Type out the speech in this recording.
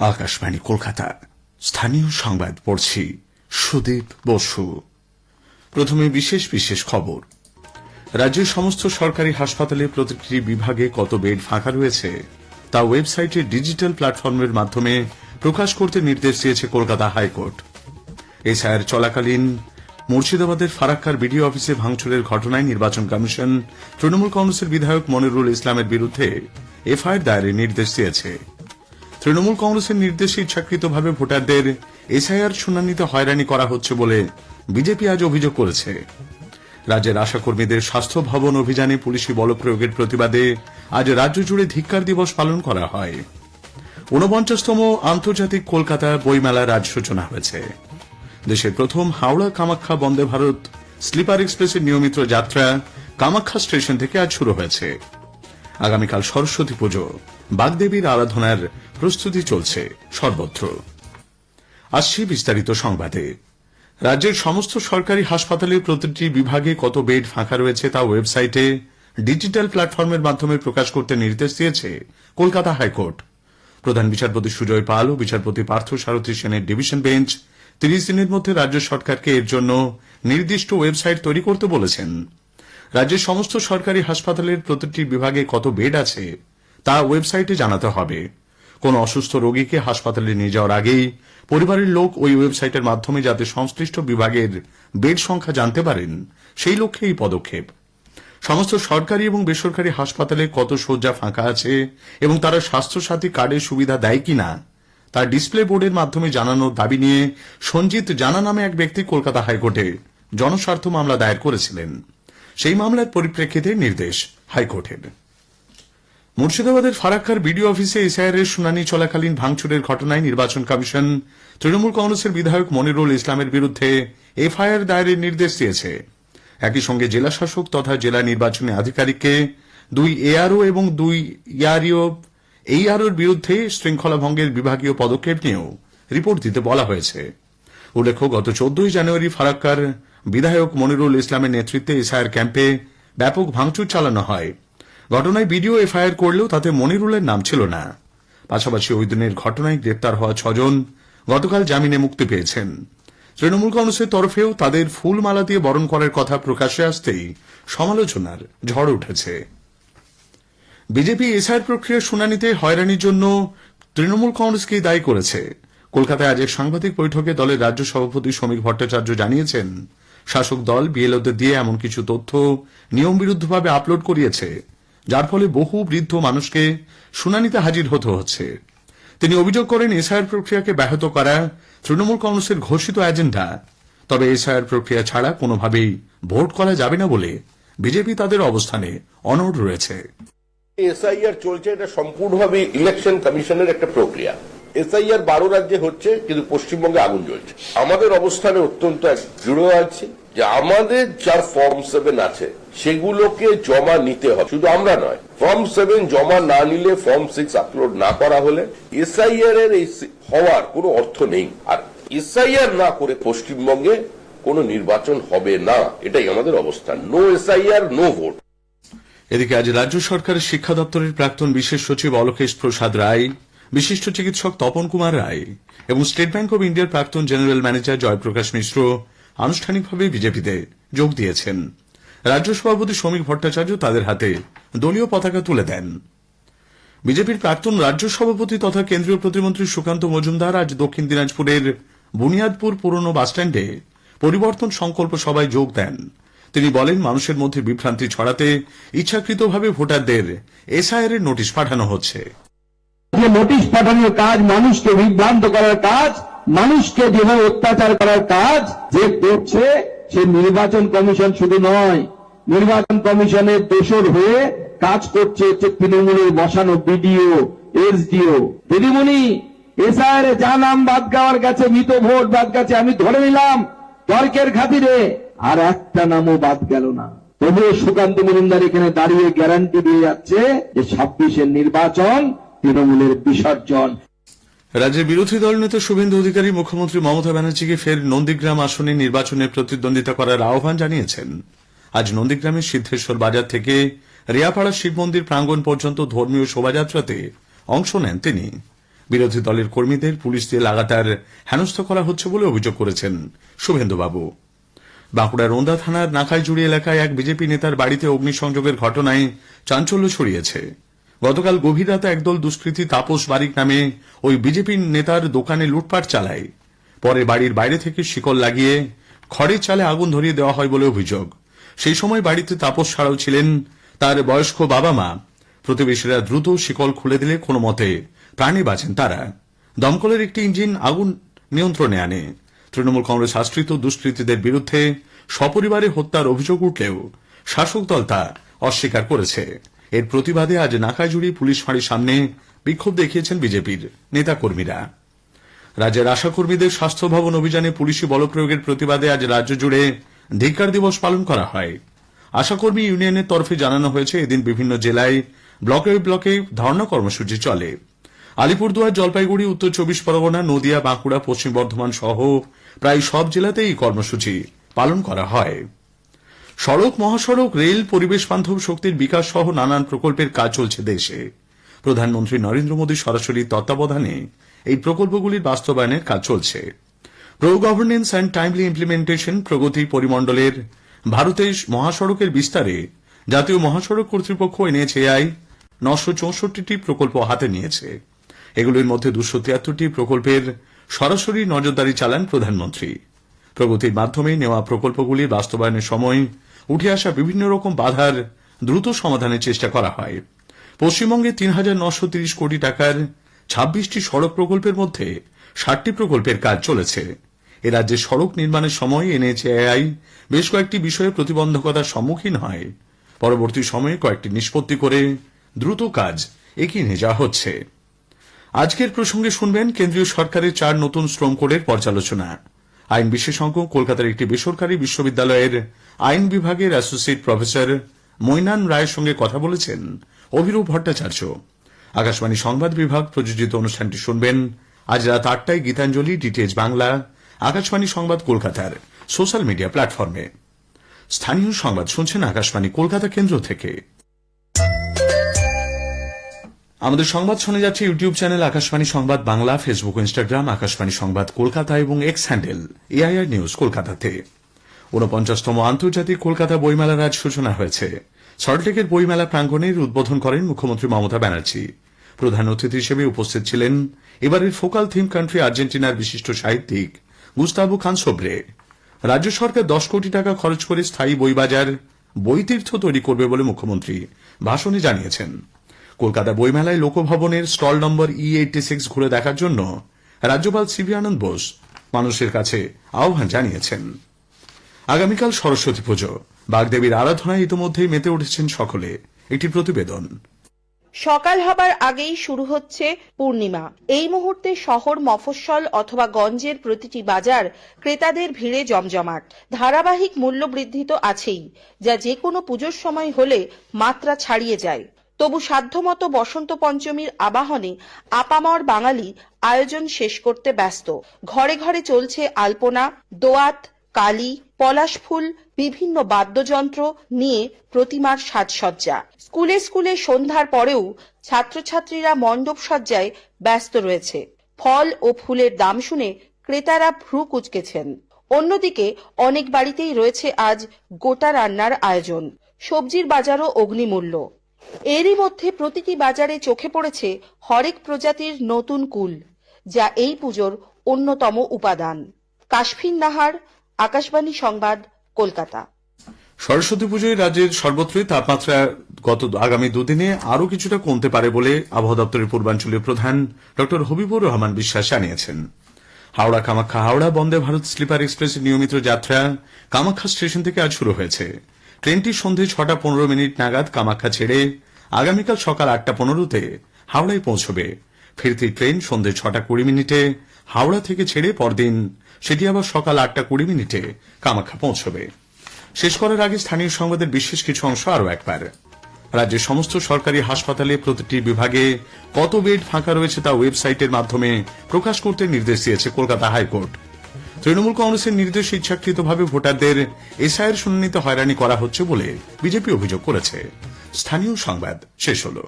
আকাশবাণী কলকাতা স্থানীয় সংবাদ পড়ছি সুদীপ বসু। প্রথমে বিশেষ বিশেষ খবর। রাজ্যের সমস্ত সরকারি হাসপাতালে প্রতিটি বিভাগে কত বেড ফাঁকা রয়েছে তা ওয়েবসাইটে ডিজিটাল প্ল্যাটফর্মের মাধ্যমে প্রকাশ করতে নির্দেশ দিয়েছে কলকাতা হাইকোর্ট। এছাড়া চলাকালীন মুর্শিদাবাদের ফারাক্কার বিডিও অফিসে ভাঙচুরের ঘটনায় নির্বাচন কমিশন তৃণমূল কংগ্রেসের বিধায়ক মনিরুল ইসলামের বিরুদ্ধে এফআইআর দায়েরের নির্দেশ দিয়েছে। তৃণমূল কংগ্রেসের নির্দেশে ইচ্ছাকৃতভাবে ভোটারদের এসআইআর শুনানিতে হয়রানি করা হচ্ছে বলে বিজেপি আজ অভিযোগ করেছে। রাজ্যের আশাকর্মীদের স্বাস্থ্য ভবন অভিযানে পুলিশি বলপ্রয়োগের প্রতিবাদে আজ রাজ্য জুড়ে ধিক্কার দিবস পালন করা হয়। ৪৯তম আন্তর্জাতিক কলকাতা বইমেলার আজ সূচনা হয়েছে। দেশের প্রথম হাওড়া কামাখ্যা বন্দে ভারত স্লিপার এক্সপ্রেসের নিয়মিত যাত্রা কামাখ্যা স্টেশন থেকে আজ শুরু হয়েছে। আগামীকাল সরস্বতী পুজো, বাগদেবীর আরাধনার প্রস্তুতি চলছে সর্বত্র। আসছি বিস্তারিত সংবাদে। রাজ্যের সমস্ত সরকারি হাসপাতালে প্রতিটি বিভাগে কত বেড ফাঁকা রয়েছে তা ওয়েবসাইটে ডিজিটাল প্ল্যাটফর্মের মাধ্যমে প্রকাশ করতে নির্দেশ দিয়েছে কলকাতা হাইকোর্ট। প্রধান বিচারপতি সুজয় পাল ও বিচারপতি পার্থ সারথী সেনের ডিভিশন বেঞ্চ ৩০ দিনের মধ্যে রাজ্য সরকারকে এর জন্য নির্দিষ্ট ওয়েবসাইট তৈরি করতে বলেছেন। রাজ্যের সমস্ত সরকারি হাসপাতালের প্রতিটি বিভাগে কত বেড আছে তা ওয়েবসাইটে জানাতে হবে। কোন অসুস্থ রোগীকে হাসপাতালে নিয়ে যাওয়ার আগেই পরিবারের লোক ওই ওয়েবসাইটের মাধ্যমে যাতে সংশ্লিষ্ট বিভাগের বেড সংখ্যা জানতে পারেন, সেই লক্ষ্যে এই পদক্ষেপ। সমস্ত সরকারি এবং বেসরকারি হাসপাতালে কত শয্যা ফাঁকা আছে এবং তারা স্বাস্থ্যসাথী কার্ডের সুবিধা দেয় কিনা তা ডিসপ্লে বোর্ডের মাধ্যমে জানানোর দাবি নিয়ে সঞ্জিত জানা নামে এক ব্যক্তি কলকাতা হাইকোর্টে জনস্বার্থ মামলা দায়ের করেছিলেন। সেই মামলার পরিপ্রেক্ষিতে নির্দেশ হাইকোর্টের। মুর্শিদাবাদের ফারাক্কার বিডিও অফিসে এসআইআর এর শুনানি চলাকালীন ভাঙচুরের ঘটনায় নির্বাচন কমিশন তৃণমূল কংগ্রেসের বিধায়ক মনিরুল ইসলামের বিরুদ্ধে এফআইআর দায়েরের নির্দেশ দিয়েছে। একই সঙ্গে জেলা শাসক তথা জেলা নির্বাচনী আধিকারিককে 2 এআরও এবং 2 এইআরওর বিরুদ্ধে শৃঙ্খলা ভঙ্গের বিভাগীয় পদক্ষেপ নিয়েও রিপোর্ট দিতে বলা হয়েছে। উল্লেখ্য, গত 14 জানুয়ারি ফারাক্কার বিধায়ক মনিরুল ইসলামের নেতৃত্বে এসআইআর ক্যাম্পে ব্যাপক ভাঙচুর চালানো হয়। ঘটনায় বিডিও এফআইআর করলেও তাতে মনিরুলের নাম ছিল না। পাশাপাশি ওই দিনের ঘটনায় গ্রেপ্তার হওয়া 6 জন গতকাল জামিনে মুক্তি পেয়েছেন। তৃণমূল কংগ্রেসের তরফেও তাদের ফুলমালা দিয়ে বরণ করার কথা প্রকাশ্যে আসতেই সমালোচনার ঝড় উঠেছে। বিজেপি এসআইআর প্রক্রিয়ার শুনানিতে হয়রানির জন্য তৃণমূল কংগ্রেসকেই দায়ী করেছে। কলকাতায় আজ এক সাংবাদিক বৈঠকে দলের রাজ্য সভাপতি শ্রমিক ভট্টাচার্য জানিয়েছেন, শাসক দল বিএলওদের দিয়ে এমন কিছু তথ্য নিয়ম বিরুদ্ধভাবে আপলোড করিয়েছে, যার ফলে বহু বৃদ্ধ মানুষকে শুনানিতে হাজির হতে হচ্ছে। তিনি অভিযোগ করেন, এসআইআর প্রক্রিয়াকে ব্যাহত করা তৃণমূল কংগ্রেসের ঘোষিত এজেন্ডা। তবে এসআইআর প্রক্রিয়া ছাড়া কোনোভাবেই ভোট করা যাবে না বলে বিজেপি তাদের অবস্থানে অনড় রয়েছে। এসআইআর চলছে, এটা সম্পূর্ণভাবে ইলেকশন কমিশনের একটা প্রক্রিয়া। এসআইআর 12 রাজ্যে হচ্ছে, কিন্তু পশ্চিমবঙ্গে আগুন জ্বলছে। আমাদের অবস্থানে অত্যন্ত দৃঢ় আছে যে আমাদের যার ফর্ম 7 আছে সেগুলোকে জমা নিতে হবে। শুধু আমরা নয়, ফর্ম 7 জমা না নিলে, ফর্ম 6 আপলোড না করা হলে এসআইআর এর হওয়ার কোনো অর্থ নেই। আর এসআইআর না করে পশ্চিমবঙ্গে কোনো নির্বাচন হবে না, এটাই আমাদের অবস্থান। No SIR, no vote. এদিকে আজ রাজ্য সরকারের শিক্ষা দপ্তরের প্রাক্তন বিশেষ সচিব অলোকেশ প্রসাদ রায়, বিশিষ্ট চিকিৎসক তপন কুমার রায় এবং স্টেট ব্যাংক অব ইন্ডিয়ার প্রাক্তন জেনারেল ম্যানেজার জয়প্রকাশ মিশ্র আনুষ্ঠানিকভাবে বিজেপিতে যোগ দিয়েছেন। রাজ্য সভাপতি শ্রমিক ভট্টাচার্য তাদের হাতে দলীয় পতাকা তুলে দেন। বিজেপির প্রাক্তন রাজ্য সভাপতি তথা কেন্দ্রীয় প্রতিমন্ত্রী সুকান্ত মজুমদার আজ দক্ষিণ দিনাজপুরের বুনিয়াদপুর পুরনো বাসস্ট্যান্ডে পরিবর্তন সংকল্প সভায় যোগ দেন। তিনি বলেন, মানুষের মধ্যে বিভ্রান্তি ছড়াতে ইচ্ছাকৃতভাবে ভোটারদের এসআইআর এর নোটিশ পাঠানো হচ্ছে। নোটিশ পাঠানোর কাজ, মানুষকে বিভ্রান্ত করার কাজ, মানুষকে যেভাবে অত্যাচার করার কাজ যে করছে, সে নির্বাচন কমিশন শুধু নয়, নির্বাচন কমিশনের দোষর হয়ে কাজ করছে হচ্ছে তৃণমূলের বসানো বিডিও, এসডিও। দিদিমণি, এসআইআর এ যা নাম বাদ গাওয়ার গেছে, মৃত ভোট বাদ গেছে, আমি ধরে নিলাম তর্কের খাতিরে, আর একটা নামও বাদ গেল না। তবুও সুকান্ত মজুমদার এখানে দাঁড়িয়ে গ্যারান্টি দিয়ে যাচ্ছে যে 26-এর নির্বাচন তৃণমূলের বিসর্জন। রাজ্যের বিরোধী দল নেতা শুভেন্দু অধিকারী মুখ্যমন্ত্রী মমতা ব্যানার্জিকে ফের নন্দীগ্রাম আসনে নির্বাচনে প্রতিদ্বন্দ্বিতা করার আহ্বান জানিয়েছেন। আজ নন্দীগ্রামের সিদ্ধেশ্বর বাজার থেকে রিয়াপাড়া শিব মন্দির প্রাঙ্গণ পর্যন্ত ধর্মীয় শোভাযাত্রাতে অংশ নেন তিনি। বিরোধী দলের কর্মীদের পুলিশ দিয়ে লাগাতার হেনস্থা করা হচ্ছে বলে অভিযোগ করেছেন শুভেন্দুবাবু। বাঁকুড়ার ওন্দা থানার নাকাইজুড়ি এলাকায় এক বিজেপি নেতার বাড়িতে অগ্নিসংযোগের ঘটনায় চাঞ্চল্য ছড়িয়েছে। গতকাল গভীর রাতে একদল দুষ্কৃতী তাপস বারিক নামে ওই বিজেপি নেতার দোকানে লুটপাট চালায়। পরে বাড়ির বাইরে থেকে শিকল লাগিয়ে খড়ের চালে আগুন ধরিয়ে দেওয়া হয় বলে অভিযোগ। সেই সময় বাড়িতে তাপস ছাড়াও ছিলেন তার বয়স্ক বাবা মা। প্রতিবেশীরা দ্রুত শিকল খুলে দিলে কোনো মতে প্রাণে বাঁচেন তারা। দমকলের একটি ইঞ্জিন আগুন নিয়ন্ত্রণে আনে। তৃণমূল কংগ্রেস আশ্রিত দুষ্কৃতীদের বিরুদ্ধে সপরিবারে হত্যার অভিযোগ উঠলেও শাসক দল তা অস্বীকার করেছে। এর প্রতিবাদে আজ নাকাইজুড়ি পুলিশ ফাঁড়ির সামনে বিক্ষোভ দেখিয়েছেন বিজেপির নেতাকর্মীরা। রাজ্যের আশাকর্মীদের স্বাস্থ্য ভবন অভিযানে পুলিশি বলপ্রয়োগের প্রতিবাদে আজ রাজ্য জুড়ে ধিক্কার দিবস পালন করা হয়। আশাকর্মী ইউনিয়নের তরফে জানানো হয়েছে, এদিন বিভিন্ন জেলায় ব্লকে ব্লকে ধর্ণা কর্মসূচি চলে। আলিপুরদুয়ার, জলপাইগুড়ি, উত্তর 24 পরগনা, নদিয়া, বাঁকুড়া, পশ্চিম বর্ধমান সহ প্রায় সব জেলাতেই এই কর্মসূচি পালন করা হয়। সড়ক, মহাসড়ক, রেল, পরিবেশ বান্ধব শক্তির বিকাশ সহ নানান প্রকল্পের কাজ চলছে দেশে। প্রধানমন্ত্রী নরেন্দ্র মোদী সরাসরি তত্ত্বাবধানে এই প্রকল্পগুলির বাস্তবায়নের কাজ চলছে। Pro governance and timely implementation প্রগতি পরিমণ্ডলের ভারতের মহাসড়কের বিস্তারে জাতীয় মহাসড়ক কর্তৃপক্ষ NHAI 964টি প্রকল্প হাতে নিয়েছে। এগুলির মধ্যে 273টি প্রকল্পের সরাসরি নজরদারি চালান প্রধানমন্ত্রী। প্রগতির মাধ্যমে নেওয়া প্রকল্পগুলির বাস্তবায়নের সময় উঠে আসা বিভিন্ন রকম বাধার দ্রুত সমাধানের চেষ্টা করা হয়। পশ্চিমবঙ্গে 3,930 কোটি টাকার 26টি সড়ক প্রকল্পের মধ্যে 60টি প্রকল্পের কাজ চলেছে। এ রাজ্যে সড়ক নির্মাণের সময় NHAI বেশ কয়েকটি বিষয়ে প্রতিবন্ধকতার সম্মুখীন হয়। পরবর্তী সময়ে কয়েকটি নিষ্পত্তি করে দ্রুত কাজ এগিয়ে নিয়ে যাওয়া হচ্ছে। আজকের প্রসঙ্গে শুনবেন কেন্দ্রীয় সরকারের 4 নতুন শ্রম কোডের পর্যালোচনা। আইন বিশেষজ্ঞ কলকাতার একটি বেসরকারি বিশ্ববিদ্যালয়ের আইন বিভাগের অ্যাসোসিয়েট প্রফেসর মৈনান রায়ের সঙ্গে কথা বলেছেন অভিরূপ ভট্টাচার্য। আকাশবাণী সংবাদ বিভাগ প্রযোজিত অনুষ্ঠানটি শুনবেন আজ রাত 8টায় গীতাঞ্জলি, ডিটিএইচ বাংলা, আকাশবাণী সংবাদ কলকাতার সোশ্যাল মিডিয়া প্ল্যাটফর্মে। স্থানীয় সংবাদ শুনছেন আকাশবাণী কলকাতা কেন্দ্র থেকে। আমাদের সংবাদ শোনা যাচ্ছে ইউটিউব চ্যানেল আকাশবাণী সংবাদ বাংলা, ফেসবুক, ইনস্টাগ্রাম আকাশবাণী সংবাদ কলকাতা এবং এক্স হ্যান্ডেল AIR নিউজ কলকাতাতে। 49তম আন্তর্জাতিক কলকাতা বইমেলার আজ সূচনা হয়েছে। সল্টলেকের বইমেলা প্রাঙ্গণের উদ্বোধন করেন মুখ্যমন্ত্রী মমতা ব্যানার্জি। প্রধান অতিথি হিসেবে উপস্থিত ছিলেন এবারের ফোকাল থিম কান্ট্রি আর্জেন্টিনার বিশিষ্ট সাহিত্যিক গুস্তাভো কানসোব্রে। রাজ্য সরকার 10 কোটি টাকা খরচ করে স্থায়ী বইবাজার বইতীর্থ তৈরি করবে বলে মুখ্যমন্ত্রী ভাষণে জানিয়েছেন। কলকাতা বইমেলায় লোকভবনের স্টল নম্বর E86 ঘুরে দেখার জন্য রাজ্যপাল CV আনন্দ বোস মানুষের কাছে আহ্বান জানিয়েছেন। আগামীকাল সরস্বতী পুজো। বাগদেবীর আরাধনায় ইতিমধ্যেই মেতে উঠেছেন সকলে। একটি প্রতিবেদন। সকাল হবার আগেই শুরু হচ্ছে পূর্ণিমা। এই মুহূর্তে শহর, মফস্বল অথবা গঞ্জের প্রতিটি বাজার ক্রেতাদের ভিড়ে জমজমাট। ধারাবাহিক মূল্য বৃদ্ধি তো আছেই, যা যে কোনো পুজোর সময় হলে মাত্রা ছাড়িয়ে যায়। তবু সাধ্যমতো বসন্ত পঞ্চমীর আবাহনে আপামর বাঙালি আয়োজন শেষ করতে ব্যস্ত। ঘরে ঘরে চলছে আলপনা, দোয়াত, কালী, পলাশ ফুল, বিভিন্ন বাদ্যযন্ত্র নিয়ে প্রতিমার সাজসজ্জা। স্কুলে স্কুলে সন্ধ্যার পরেও ছাত্রছাত্রীরা মণ্ডপ সজ্জায় ব্যস্ত রয়েছে। ফল ও ফুলের দাম শুনে ক্রেতারা ভ্রু কুঁচকেছেন। অন্যদিকে অনেক বাড়িতেই রয়েছে আজ গোটা রান্নার আয়োজন। সবজির বাজারও অগ্নিমূল্য। এরই মধ্যে প্রতিটি বাজারে চোখে পড়েছে হরেক প্রজাতির নতুন কুল, যা এই পুজোর অন্যতম উপাদান। কাশফিন নাহার, আকাশবাণী সংবাদ, কলকাতা। সরস্বতী পুজোয় রাজ্যের সর্বত্রই তাপমাত্রা আগামী দুদিনে আরও কিছুটা কমতে পারে বলে আবহাওয়া দপ্তরের পূর্বাঞ্চলীয় প্রধান ডক্টর হবিবুর রহমান বিশ্বাস জানিয়েছেন। হাওড়া কামাখ্যা হাওড়া বন্দে ভারত স্লিপার এক্সপ্রেসের নিয়মিত যাত্রা কামাখ্যা স্টেশন থেকে আজ শুরু হয়েছে। ট্রেনটি সন্ধে 6টা 15 মিনিট নাগাদ কামাখ্যা ছেড়ে আগামীকাল সকাল 8টা 15-তে হাওড়ায় পৌঁছবে। ফিরতি ট্রেন সন্ধে 6টা 20 মিনিটে হাওড়া থেকে ছেড়ে পরদিন সেটি আবার সকাল 8টা 20 মিনিটে কামাখ্যা পৌঁছবে। শেষ করার আগে স্থানীয় সংবাদের বিশেষ কিছু অংশ আরও একবার। রাজ্যের সমস্ত সরকারি হাসপাতালে প্রতিটি বিভাগে কত বেড ফাঁকা রয়েছে তা ওয়েবসাইটের মাধ্যমে প্রকাশ করতে নির্দেশ দিয়েছে কলকাতা হাইকোর্ট। তৃণমূল কংগ্রেসের নির্দেশে ইচ্ছাকৃতভাবে ভোটারদের SIR শুনানিতে হয়রানি করা হচ্ছে বলে বিজেপি অভিযোগ করেছে। স্থানীয় সংবাদ শেষ হল।